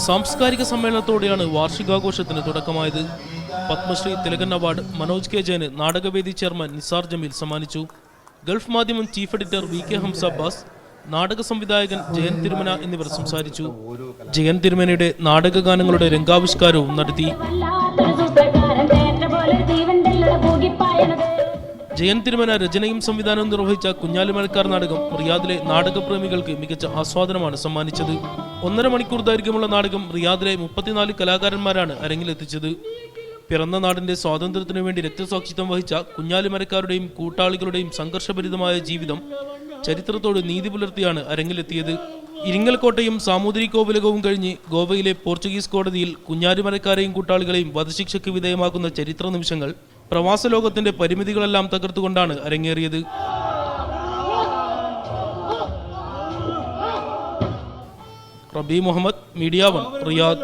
സാംസ്കാരിക സമ്മേളനത്തോടെയാണ് വാർഷികാഘോഷത്തിന് തുടക്കമായത്. പത്മശ്രീ തിലകൻ അവാർഡ് മനോജ് കെ ജയന് നാടകവേദി ചെയർമാൻ നിസാർ ജമീൽ സമ്മാനിച്ചു. Gulf Madhyamam chief editor V K Hamza Abbas, നാടക സംവിധായകൻ ജയൻ തിരുമന എന്നിവർ സംസാരിച്ചു. ജയൻ തിരുമനയുടെ നാടകഗാനങ്ങളുടെ രംഗാവിഷ്കാരവും നടത്തി. ജയൻ തിരുമന രചനയും സംവിധാനവും നിർവഹിച്ച കുഞ്ഞാലിമരക്കാർ നാടകം റിയാദിലെ നാടകപ്രേമികൾക്ക് മികച്ച ആസ്വാദനമാണ് സമ്മാനിച്ചത്. 1.5 മണിക്കൂർ ദൈർഘ്യമുള്ള നാടകം റിയാദിലെ 34 കലാകാരന്മാരാണ് അരങ്ങിലെത്തിച്ചത്. പിറന്ന നാടിന്റെ സ്വാതന്ത്ര്യത്തിനു വേണ്ടി രക്തസാക്ഷിത്വം വഹിച്ച കുഞ്ഞാലിമരക്കാരുടെയും കൂട്ടാളികളുടെയും സംഘർഷഭരിതമായ ജീവിതം ചരിത്രത്തോട് നീതി പുലർത്തിയാണ് അരങ്ങിലെത്തിയത്. ഇരിങ്ങൽകോട്ടയും സാമൂതിരി കോവിലകവും കഴിഞ്ഞ് ഗോവയിലെ പോർച്ചുഗീസ് കോടതിയിൽ കുഞ്ഞാലിമരക്കാരെയും കൂട്ടാളികളെയും വധശിക്ഷയ്ക്ക് വിധേയമാക്കുന്ന ചരിത്ര നിമിഷങ്ങൾ പ്രവാസ ലോകത്തിന്റെ പരിമിതികളെല്ലാം തകർത്തുകൊണ്ടാണ് അരങ്ങേറിയത്. റബി മുഹമ്മദ്, മീഡിയ 1, റിയാദ്.